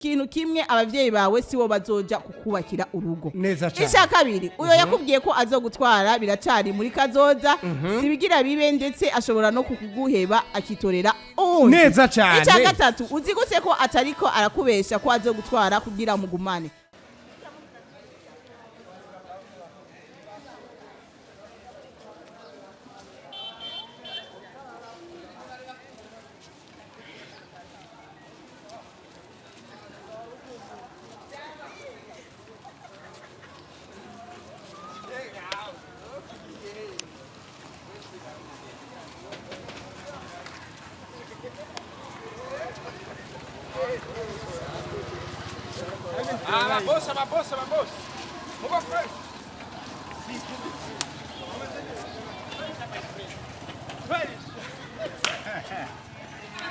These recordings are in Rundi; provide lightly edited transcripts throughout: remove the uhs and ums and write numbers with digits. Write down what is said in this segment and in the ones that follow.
kintu kimwe abavyeyi bawe sibo bazoja kukubakira urugo. Neza cyane. Icya kabiri uyo yakubwiye ko azogutwara biracari muri kazoza sibigira bibe ndetse ashobora no kukuguheba akitorera undi. Neza cyane. Icya gatatu uzi gute ko atariko arakubesha ko azogutwara kugira mugumane. Ah, ma bolsa. Move up first. Ready.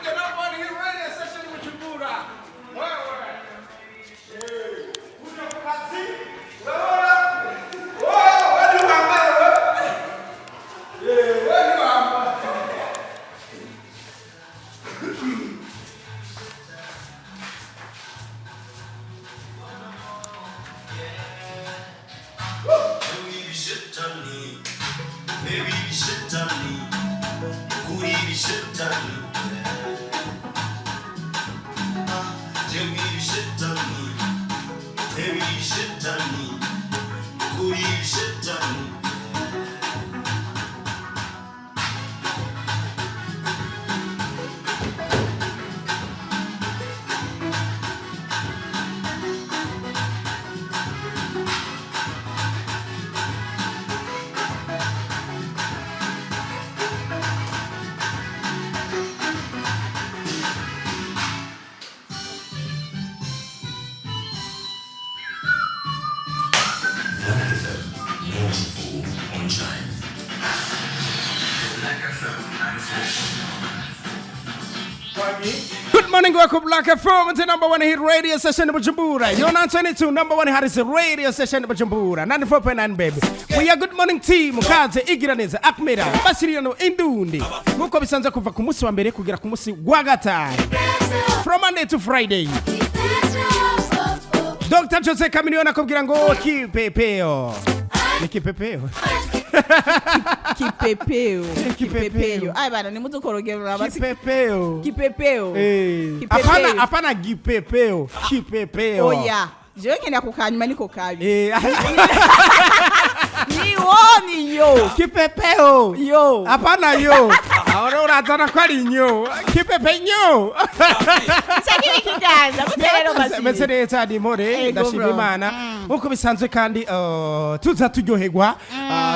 Get up on here, ready, especially with your Buddha. Where? Who's your Patsy? Whoa, where do I go? Yeah, where do I go? Maybe you should tell me, kuri you should tell me. Maybe you should tell me, maybe you should tell me, kuri you should tell me. Good morning, welcome Black FM to number one hit radio station in Bujumbura. You're not 22, number one hit radio station in Bujumbura, 94.9 baby. We are good morning team, Mukaze, Igiraneza, Akmera, Basiriano, Indundi. Muko bisanza kuva ku musi wa mbere kugera ku musi wa gatanu. From Monday to Friday. Dr. Jose Camiliona kubwira ngo kipepeo. Ni kipepeo. Kipepeo. Ai bana ni mtu korogera basi. Kipepeo. Apana gipepeo. Kipepeo. Oh yeah. Je ngene kukanyuma niko kabi. Ni yo. Kipepeo. Yo. Apana yo. Ahora urazana kwa nyo. Kipepenyo. Chakiri kiganza muterero basi. Mesere tadi more ndashima Imana. Uko bisanzwe kandi tuza turyoherwa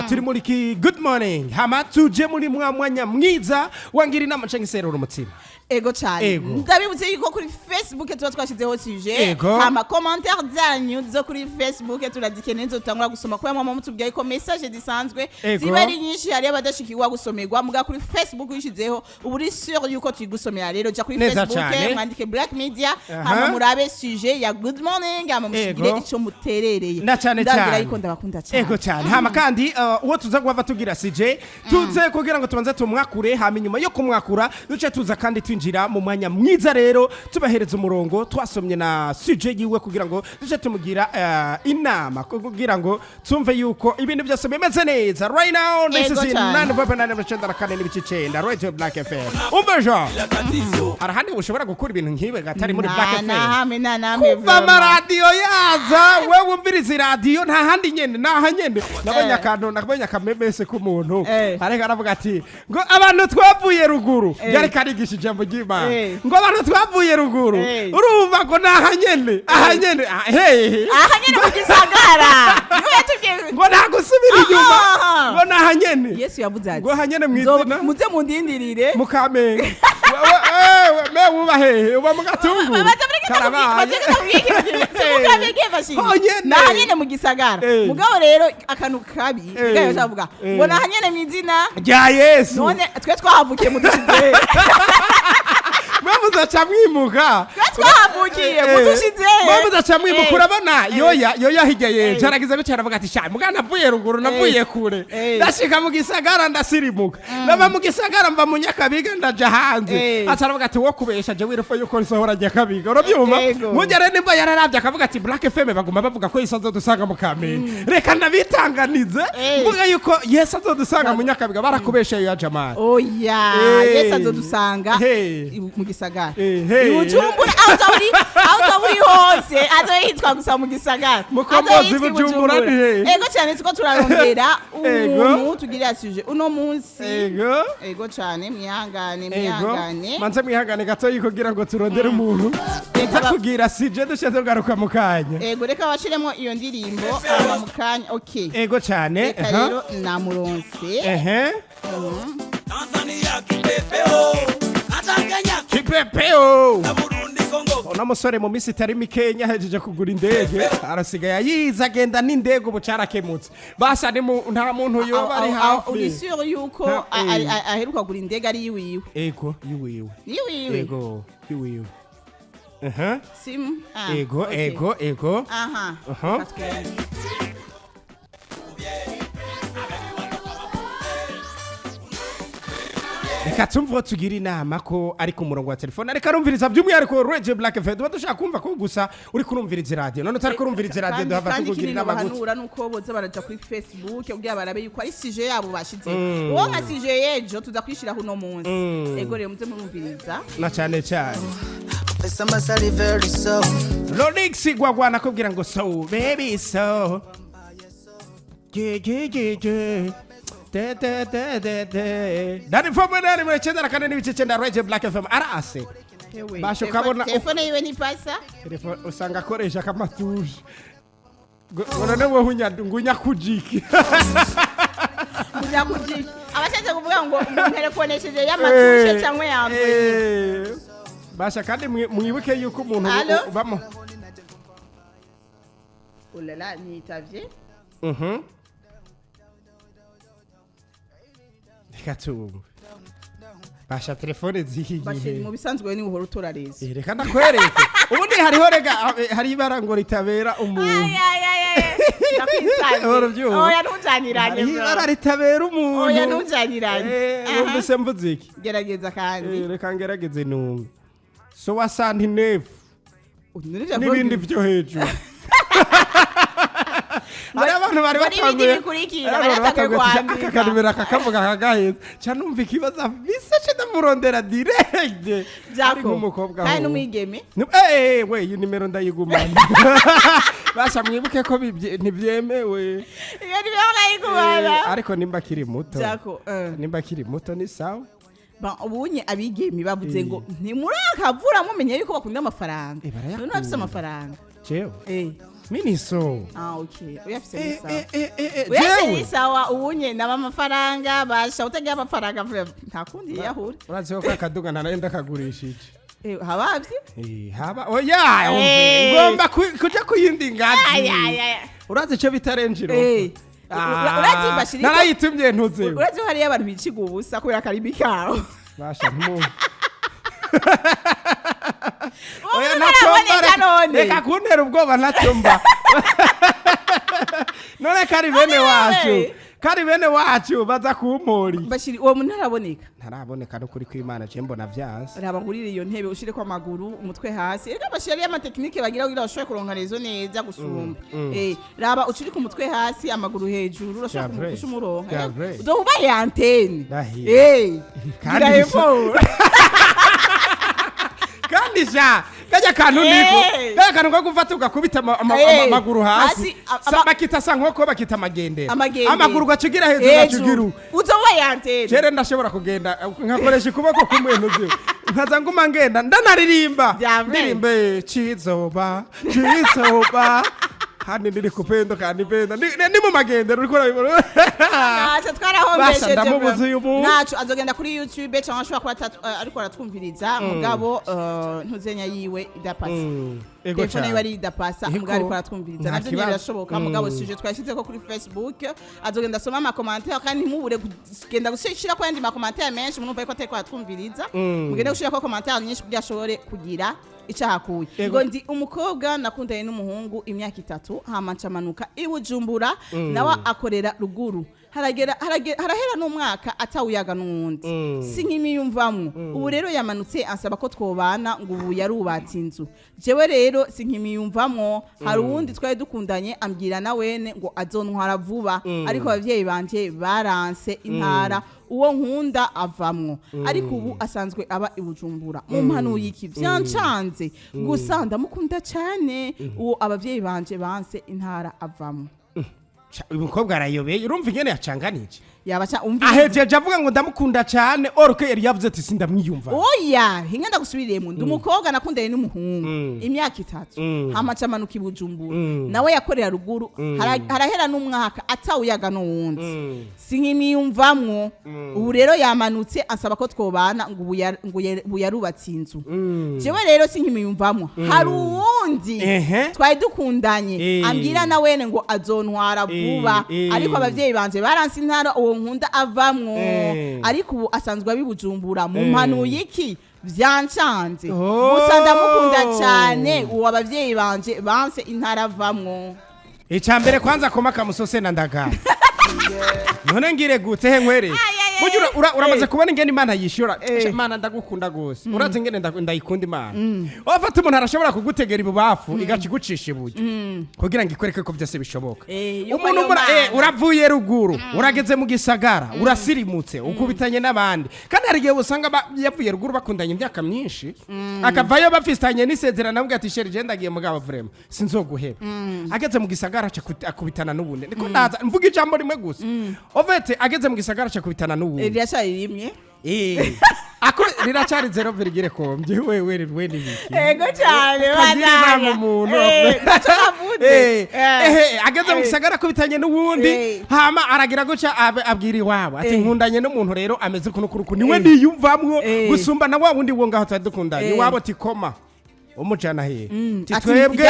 turi muri ki good morning. Hama tuje muri mwanya mwiza wangira inama canke serero umutima. Ego cyane. Ndabibutse yuko kuri Facebook tuba twashizeho sujet. Hama commentaire zanyu zo kuri Facebook turazikeneye nzotangura gusoma kwa mama mutubwiye ko message zisanzwe ziba ari nyinshi hari abadashikirwa gusomerwa muga kuri Facebook yishizeho uburi sur yuko tuyigusomera rero ja kuri Facebook mwandike Black Media hama murabe sujet ya good morning hama mushigire ico muterereye. Ndagira yuko ndabakunda cyane. Ego cyane. Hama kandi uwo tuza guhava tugira CJ tuze kugira ngo tubanze tumwakure hama inyuma yo kumwakura duce tuza kandi twinjira mu mwanya mwiza rero tubahereza umurongo twasomye na CJ yiwe kugira ngo duce tumugira inama kugira ngo tumve yuko ibintu byose bimeze neza. Right now this is 9.9 n'ibicicenda Radio Black FM. Umbejo arahandi ushobora gukura ibintu nkibe gatari muri Black FM. Kuva radio yaza wewe umviriza radio nta handi nyene naha nyene nabonye akamemese ku muntu areka aravuga ati ngo abantu twavuye ruguru yari karigisha ijambo ry'Imana ngo abantu twavuye ruguru urumva ngo naha nyene mu gisagara ngo nagusubira inyuma ngo naha nyene Yesu yavuze ati ngo hanyene mwizina muze mundindirire mukamenga me wubahe uba mugatungu nahanyene mu gisagara mugabo rero akantu kabi gayo shavuga ngo nahanyene mwizina rya Yesu none twe twahavukiye mu dushize muzaca mwimuka twahavukiye mudushize muzaca mwimuka urabona yoya hirya yeje aragize bicara avuga ati sha mugana navuye ruguru navuye kure ndashika mu gisagara ndasirimuka naba mu gisagara mva mu Nyakabiga ndaja hanze aca aravuga ati wo kubesha je wirefo yuko nsohora Nyakabiga urabyuma mugere nimba yararavye akavuga ati Black FM baguma bavuga ko Yesu azodusanga mu Kamenge reka ndabitanganize mvuga yuko Yesu azodusanga mu Nyakabiga barakubeshe ya jamani oya Yesu azodusanga mu gisagara Bujumbura aho uri hose azoyitwa gusa mu gisagara mukombozi Bujumbura ego cyane tuko turarondera umuntu tugirira suje uno munsi ego cyane mwihangane manze mwihangane gato yikugira ngo turondere umuntu kugira sije dushaze kugaruka mu kanya ego reka bashiremo iyo ndirimbo mu kanya okay ego cyane rero namuronse Tanzania kipepeo Atanganya kipepeo Burundi Kongo ona musore mu misi itari mikenya hejeje kugura indege arasigaye yiza agenda n'indege ubu carakemutse basa nta muntu yoba ari hafi uri sure yuko aheruka kugura indege ari yiwiwe ego yiwiwe ego yiwiwe sim ego reka tumva tugira inama ko ari ku murongo wa telefone reka rumviriza by'umwihariko Radio Black FM tuba dushaka kumva ko gusa uri kurumviriza radio none utari kurumviriza radio duhava tukugira inama gutya bahanura nuko boza baraja kuri Facebook kugira barabe yuko ari sije yabo bashize uwo nka sije yejo tuza kwishira kuno munsi ego rero muze murumviriza na cyane Pesa masali very so Lolix gwagwana kubwira ngo so baby so Dani fomu nani mwecheza na kaneni wichechenda Radio Black FM arase basho kabona telefone yiwe ni pasa telefone usanga koresha kama tuje Ngone we ngunya kujiki abashaje kuvuga ngo telefonesheje y'amatushe cyangwa yamwe basha kandi mwibuke yuko umuntu bamo ulala nitavye Katumba basha telefone zihigiye bashiri mu bisanzwe ni uhora utorareza reka ndakwereke ubundi hariho rega hari ibarango ritabera umuntu oya ntujyaniranye ibara ritabera umuntu oya ntujyaniranye mbese mvuze iki gerageza kandi reka ngerageze numve so wasandi nefu n'ibindi byo hejuru hari abantu bari batanguye aka kanimero kakavuga kagaheza cyane numva ikibazo bise ndamurondera direct ari nk'umukobwa kandi n'umwigeme we iyi nimero ndayigumana basha mwibuke ko ntibyemewe iyo nimero ndayigumana ariko nimba kiri muto ni sawa ubunye abigeme bavuze ngo ntimurakavura mumenye yuko bakunda amafaranga none bafite amafaranga jewe Miniso. Okay. Uyafise sawa ubunye naba amafaranga basha utagira amafaranga nta kundi yahura. Urazi ko akaduga nanaenda kagurishije. Habavye? Haba. Oya, ngomba kuja kuyindi ngazi. Urazi cyo bitarenjiro. Urazi bashirika. Narayitumye ntuze. Urazi hari abantu biciga ubusa kubera karibi kawo. Basha ntumu. Oya natomba reka kuntera ubwoba natomba none kari bene wacu baza kumpori bashiri uwo muntu ntaraboneka no kuri kwimana je mbona vyase raba ngurire iyo ntebe ushire kwa maguru umutwe hasi reka bashiri y'amateknike bagira kugira bashobore kuronka rezo neza gusumba raba uciri ku mutwe hasi amaguru hejuru urashobora kumufasha umuronka uzoba yantene kandi kandi ja kajya kantu niko kajya kantu ko gufata ugakubita amaguru hasi bakita sankoko bakita amagendera amaguru gacigira hejuru gacigiru uzoba yantene cere ndashobora kugenda nkakoresha ukuboko kumwe ntuze nkaza nguma ngenda ndanaririmba ndirimbe cizoba Hani ndiri kupendo kandi penda ni mu magendero uriko urabibona naco twarahombesheje ndamubuze uyu muntu naco azogenda kuri YouTube cyangwa ashobora kuba ariko aratwumviriza mugabo ntuzenya yiwe idapasa telefone yiwe ari idapasa mugabo ariko aratwumviriza navyo nyine birashoboka mugabo sije twashyize ko kuri Facebook azogenda asoma ama commentaire kandi ntimubure kugenda gushira ko yandi ma commentaire menshi munumva yuko atari ko aratwumviriza mugende gushira ko commentaire nyinshi kugira ashobore kugira icahakuye ngo ndi umukobwa nakundanye n'umuhungu imyaka 3 hama ncamanuka ibujumbura nawe akorera ruguru harahera n'umwaka atawuyaga n'uwundi si nk'imiyumvamwo ubu rero yamanutse ansaba ko twobana ngo ubu yarubatse inzu jewe rero si nk'imiyumvamwo hari uwundi twari dukundanye ambwira na wene ngo azontwara vuba ariko abavyeyi banje baranse intara uwo nkunda avamwo ariko ubu asanzwe aba ibujumbura mu mpanuye iki vyancanze gusa ndamukunda cyane uwo abavyeyi banje banse intara avamwo umukobwa arayobeye urumva ingene yacanganije yabacha umvi ahejeje avuga ngo ndamukunda cyane oruke yari yavuze ati sindamwiyumva oya hingenda gusubiriyemo ndumukobwa nakundanye n'umuhungu imyaka 3 hamaca manuka ibujumbura nawe yakorera ruguru harahera n'umwaka atawuyaga n'uwundi sinkimiyumvamwo ubu rero yamanutse ansaba ko twobana ngo ubu yarubatse inzu jewe rero sinkimiyumvamwo hari uwundi twari dukundanye ambwira na wene ngo azontwara vuba ariko abavyeyi banje baranse intara nkunda avamwo ariko ubu asanzwe abibujumbura mu mpanuye iki vyancanze gusa ndamukunda cyane uwo abavyeyi banje banse intara avamwo icambere kwanza koma kamusose na ndagara none ngire gute he nkwereye uramaze kubona ingene Imana yishura Imana ndagukunda gose urazi ingene ndayikunda Imana wafata umuntu arashobora kugutegera ibubafu igaca igucisha ibuye kugira ngo ikwereke ko byose bishoboka umuntu uravuye ruguru urageze mu gisagara urasirimutse ukubitanye n'abandi kandi hari igihe usanga yavuye ruguru bakundanye imyaka myinshi akavayo bafistanye n'isezerano avuga ati sheri je ndagiye mugabo vrema sinzoguheba ageze mu gisagara akubitana n'ubundi niko ndaza mvuga ijambo rimwe gusa ovete ageze mu gisagara akubitana n'ubundi riracari rimwe ako riracari 0,0 kombye wewe nibiki ego cyane bana umuntu ageze mu gisagara kubitanye n'ubundi hama aragira guca abwira iwabo ati nkundanye n'umuntu rero ameze kunukuruku niwe niyumvamwo gusumba na wa wundi wo ngaho tadukundanye iwabo tikoma umujana he twebwe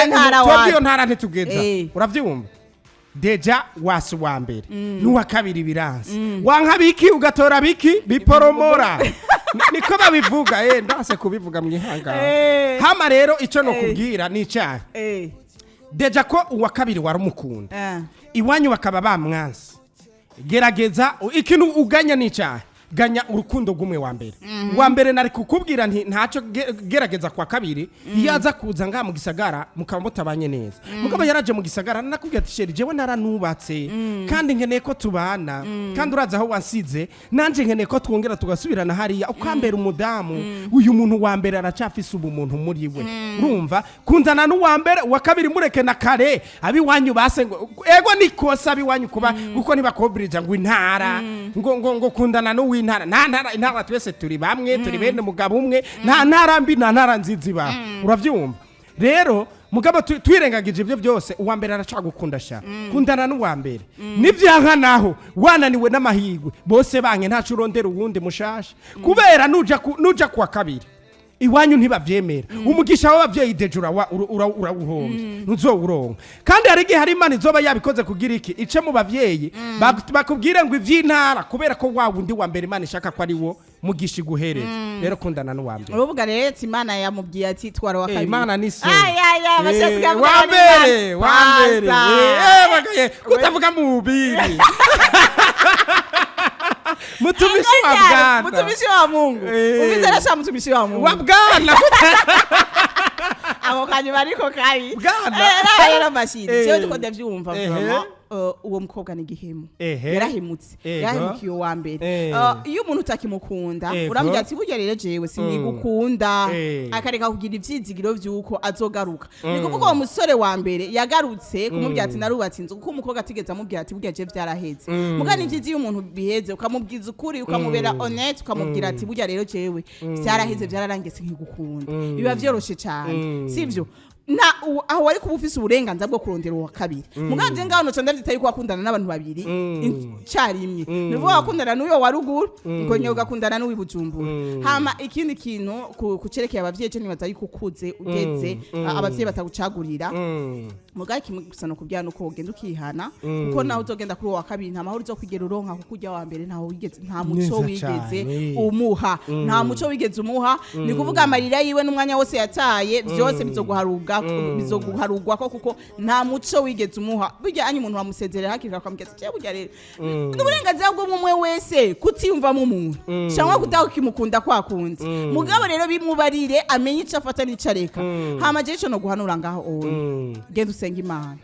iyo ntara ntitugeza uravyumva deja wasi wa mbere n'uwa kabiri biranse wanka biki ugatora biki biporomora niko babivuga ndase kubivuga mwihanga hama rero ico no kubwira ni cyaha deja ko uwa kabiri warumukunda iwanyu bakaba bamwansi gerageza ikintu uganya ni cyaha ganya urukundo gumwe wa mbere nari kukubwira nti ntaco gerageza kwa kabiri yaza kuza nga mu gisagara mukaba mutabanye neza mukaba yaraje mu gisagara nakubwira ati sheri jewe naranubatse kandi nkeneye ko tubana kandi uraza aho wansize nanje nkeneye ko twongera tugasubirana hariya ukambera umudamu uyu muntu wa mbere aracafise ubumuntu muri we urumva kunzana n'uwa mbere wa kabiri mureke na kare abi wanyu base ngo ego nikosa abi wanyu kuba kuko ntibakobrija ngo intara ngo kundana n'uwi intara twese turi bamwe turi bene mugabo umwe nta ntara mbi nta ntara nzizi ba uravyumva rero mugabo twirengagije ibyo byose uwa mbere aracagukunda sha kundana n'uwa mbere nivyanka naho wananiwe n'amahigwe bose banke ntacu urondera uwundi mushasha kubera nuja kwa kabiri iwanyu ntibavyemera umugisha w'abavyeyi dejura urawuhombye ntuzowuronka kandi hari igihe hari Imana izoba yabikoze kugira iki ice mu bavyeyi bakubwire ngo ivy'intara kubera ko wa wundi wa mbere Imana ishaka ko ari wo mugisha iguhereza rero kundana n'uwa mbere uruvuga rero Imana yamubwiye ati twara wa kabiri Imana ni so bashaka wa mbere bagaye kutavuga mu bubiri mutumishi wa bwana mutumishi wa Mungu ubizera sha mutumishi wa Mungu wa bwana abo kanyuma ariko kabi bwana rero mashini cyo duko ndavyumva vraiment uwo mukobwa ni gihemu yarahimutse yahemukiye wa mbere iyo umuntu utakimukunda urambye ati burya rero jewe sinigukunda akareka kugira ivyizigiro vyuko azogaruka nikuvuga uwo musore wa mbere yagarutse kumubwira ati narubatse inzu kuko umukobwa atigeze amubwira ati burya je vyaraheze mugani ivyizi iyo umuntu biheze ukamubwiza ukuri ukamubera honnête ukamubwira ati burya rero jewe vyaraheze vyararangiye sinkigukunda biba vyoroshe cyane sivyo aho wari kuba ufise uburenganzira bwo kurondera uwa kabiri muganje ngaho noca ndavyita yuko wakundana n'abantu babiri carimwe nivuga wakundana n'uyo wa ruguru ngo nyoga ugakundana n'uwi Bujumbura hama ikindi kintu kucerekeye abavyeyi je nibaza yuko ukuze ugeze abavyeyi batagucagurira mugaye kimwe gusa no kubyana uko ugenda ukihana kuko naho uzogenda kuri uwa kabiri nta mahoro uzokwigera uronka kuko ujya wa mbere ntaho wigeze nta muco wigeze umuha nta muco wigeze umuha ni kuvuga amarira yiwe n'umwanya wose yataye byose bizoguharugwa ko kuko nta muco wigeze umuha burya anyi umuntu wamusezerera hakirira akamugeza cyo burya rero n'uburenganzira bw'umwe wese kutiyumva mu muntu cyangwa kutaho kimukunda kwakunze mugabo rero bimubarire amenye ico afata n'icareka hama je ico no guhanura ngaho owe genda usenga Imana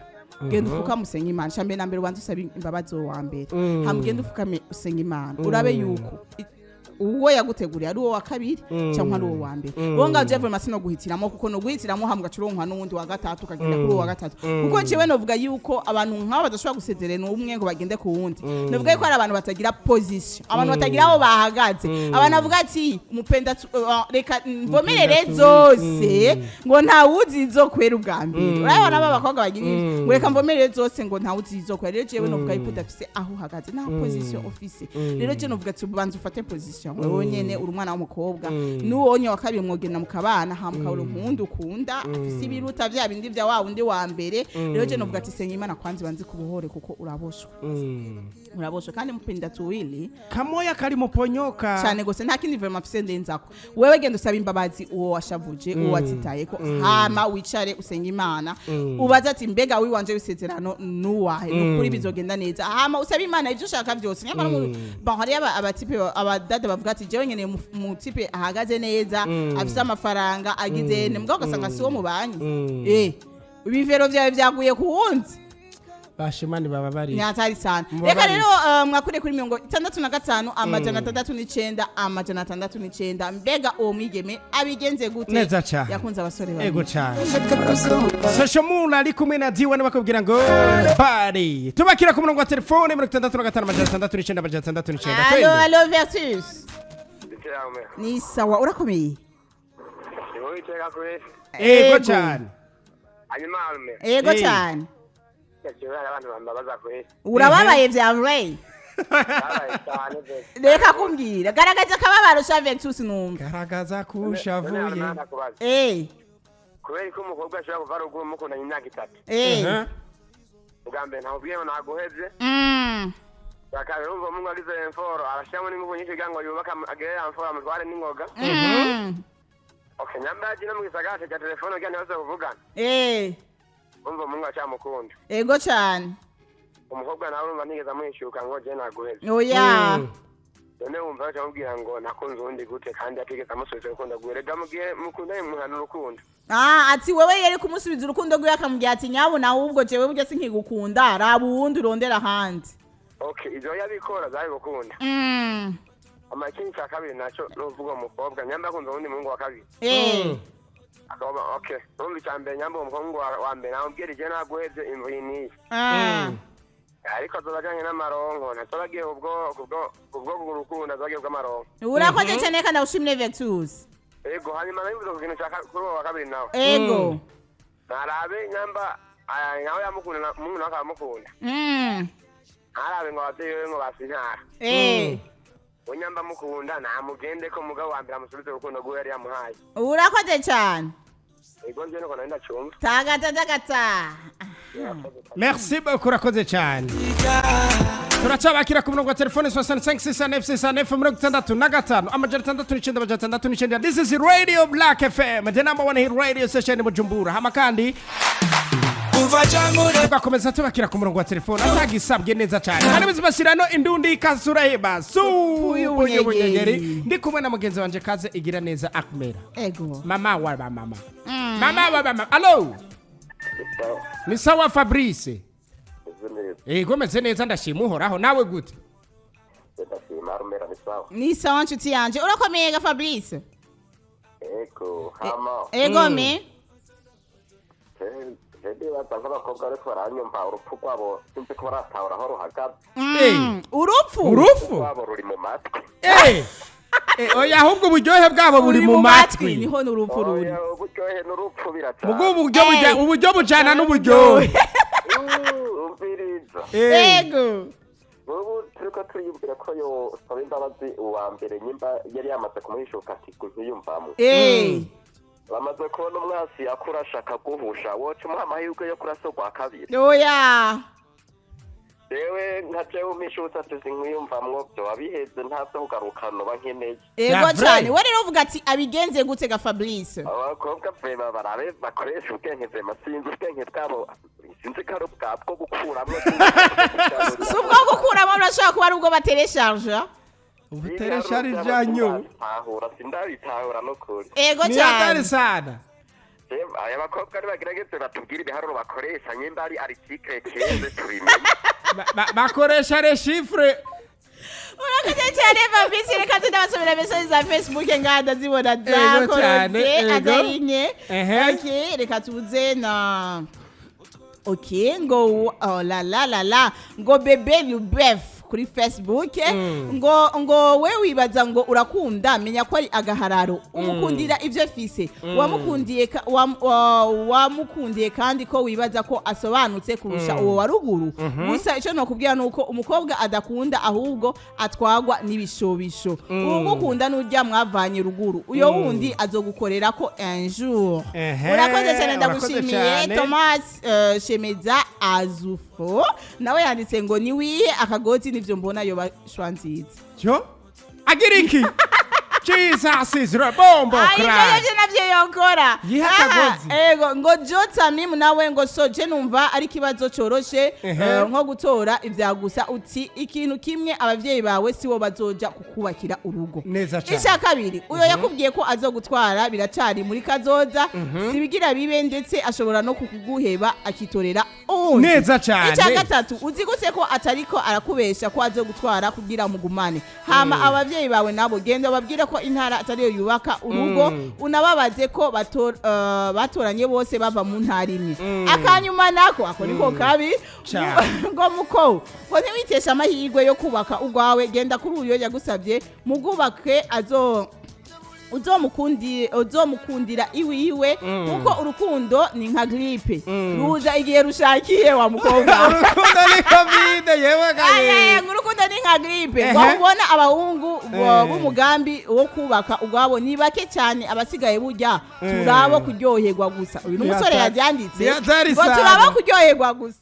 genda ufuka musenga Imana cyambe na mbere ubanza usaba imbabazi wa mbere hama genda ufuka usenga Imana urabe yuko uwo yaguteguriye ari uwo wa kabiri cyangwa ari uwo wa mbere bonga Jeff masino guhitiramo kuko no guhitiramo hambwa curonkwa n'undi wa gatatu kagenda kuri uwo wa gatatu kuko ciwe novuga yuko abantu nk'abo badashobora gusezerera n'umwe ngo bagende ku wundi novuga yuko ari abantu batagira position abantu batagira aho bahagaze abantu bavuga ati umupenda reka mvomerere zose ngo nta wuzi izokwera ubwa mbere urabona aba bakobwa bagira ngo reka mvomerere zose ngo nta wuzi izokwera rero ciwe novuga yuko udafise aho uhagaze nta position office rero je novuga ati ubanza ufate position wewe nyene uri umwana w'umukobwa nuwonye wa kabiri mwogenda mukabana hamukabura impundu ukunda afise ibiruta vya bindi vya wa undi wa mbere rero je novuga ati senga Imana kwanzi banzi kubuhore kuko uraboshwe kandi mupinda tuwili kamoya kari muponyoka cyane gose nta kindi vraiment afise ndenzako wewe genda usaba imbabazi uwo washavuje uwo watitayeko hama wicare usenga Imana ubaza ati mbega wiwanje wisezerano nuwahe nukuri bizogenda neza hama usaba Imana ivyo ushaka vyose nyamara bon hari abatipe abadada bavuga ati jewe nyene mu tipe ahagaze neza afise amafaranga agize ne mbwa ugasanga si wo mubanyi ibivero vyawe vyaguye ku wundi bashimani baba bari nyatari sana reka rero mwakure kuri 65 amajana 69 amajana 69 mbega uwo mwigeme abigenze gute yakunze abasore bari ego cyane sesho muna ari kumwe na diwa n'abakubwira ngo bari tubakira ku murongo wa telefone 65 amajana 69 amajana 69 allo versus ni sawa urakomeye ego cyane ego cyane urababaye vyawe reka kumbwira garagaza akababaro sha Ventus numva garagaza kushavuye kubera ko umukobwa ashobora kuva rugo mukundanye imyaka 3 ugambe ntaho bwiye naguheze bakaba urumva mungu agize enforo arashamo n'ingufu nyinshi kugira ngo yubaka agere enforo amutware n'ingoga okay nyambaje no mugisagara cya telefone kugira ngo bavugana umva mungu acamukunda ego cyane umukobwa nawe urumva nigeza mwishuka ngo je naguheze oya none wumva acamubwira ngo nakunze undi gute kandi atigeze amusubiza ukunda guherega mugihe mukundanye muhana urukundo ati wewe yari kumusubiza urukundo gwe akamubwira ati nyabo nawe ubwo jewe burya sinkigukunda raba uwundi urondera handi okay izo yabikora zari gukunda amakini cya kabiri naco nuvuga umukobwa nyamba kunze undi mungu wa kabiri akaba okay urumva cyambere nyamba umuhungu wa mbere namubwira je naguheze imvini ariko azobajanye n'amaronko ntazobagiye ubwo urukundo azobagiye bw'amaronko urakoze cyane kandi ushimye Ventus ego hanyuma nabivuze ku kintu cya kuri wa kabiri nawe ego narabe nyamba nawe yamukunda mungu nawe akamukunda narabe ngo abavyeyi ngo basinyara unyamba mukunda namugende ko mugabo wa mbere amusubize urukundo gwe yari yamuhaye urakoze cyane ego nje nuko nenda cyumva tagata merci beaucoup urakoze cyane turacabakira ku murongo wa telefone 6569 amajana 69 this is Radio Black FM the number one hit radio station mu Bujumbura hama kandi tugakomeza tubakira ku murongo wa telefone atagisabwe neza cyane kandi bizibashirano indundi kasura heba uyubunyegeri ndi kumwe na mugenzi wanje kaze igira neza Akmera ego mama wa mama allo ni sawa Fabrice gomeze neza ndashima uhoraho nawe gute ni sawa nshuti yanje urakomeye ga Fabrice ego hama ego me abakobwa ariko baranyumva urupfu rwabo sinzi ko baratahura aho ruhagaze urupfu rwabo ruri mu matwi oya ahubwo uburyohe bwabo buri mu matwi niho n'urupfu ruri uburyohe n'urupfu biratanga mugo uburyo bujana n'uburyohe umviriza yego ubu turiko turiyumvira ko yo saba imbabazi uwa mbere nyimba yari yamaze kumuhishuka ati kuziyumvamo bamaze kubona umwasi akura ashaka guhusha woca umuha amahirwe yo kurasogwa kabiri oya Dewe nka jewe umishutsa tuzinkwiyumvamwo byo wabiheze ntavyo kugarukana ba nkeneye ego cyane we rero uvuga ati abigenze gute ga Fabrice abakobwa vrema barabe bakoresha ubwenge vrema sinzi ubwenge bwabo sinzi karo bwabwo gukuramwo subwo gukuramo urashaka kuba ari ubwo baterecharge ubuterecharge janyu ahura sindabitahura no kuri ego ni cyane hatari sana aya bakobwa bagerageze batubwire ibiharuro bakoresha nyimba ari article cyeze tubimenye bakoresha les chiffres urakoze cyane Fabrice reka tudabasomera message za Facebook ngada zibona zakorotse agahinye okay reka tubuze na okay ngo oh la la la la ngo bebe Lubef kuri Facebook ngo we wibaza ngo urakunda menya ko ari agahararo umukundira ivyo fise wamukundiye kandi ko wibaza ko asobanutse kurusha uwo waruguru gusa ico no kubwira nuko umukobwa adakunda ahubwo atwagwa n'ibishobisho ugukunda n'urya mwavanye ruguru uyo wundi azogukorera ko un jour urakoze cyane ndagushimiye Thomas Shemeza Azufo nawe yanditse ngo ni wiye akagoti nivyo mbona yo bashwanziza cyo agira iki Jesus is bombo cry ayo navyo yokora ego ngo Jota mim nawe ngo soje numva ari kibazo coroshe nko gutora ivyagusa uti ikintu kimwe abavyeyi bawe sibo bazoja kukubakira urugo isha kabiri uyo yakubwiye ko azogutwara biracari muri kazoza sibigira bibe ndetse ashobora no kukuguheba akitorera neza cyane isha gatatu uzi gute ko atariko arakubesha ko azogutwara kugira mugumane hama abavyeyi bawe nabo genda babwira ko intara atariyo yubaka urugo unababaze ko batoranye bose bava mu ntara imwe akanyuma nako ako niko kabi ngo muko ngo ntiwitesha amahirwe yo kubaka ugwawe genda kuri uyo yagusabye mugubake uzomukundira iwiwe kuko urukundo ni nka gripe ruza igihe rushakiye wa mukobwa urukundo ni covid yewe gaye urukundo ni nka gripe ngo ubona abahungu b'umugambi wo kubaka ugwabo ni bake cyane abasigaye burya turabo kuryoherwa gusa uyu n'umusore yabyanditse ngo turabo kuryoherwa gusa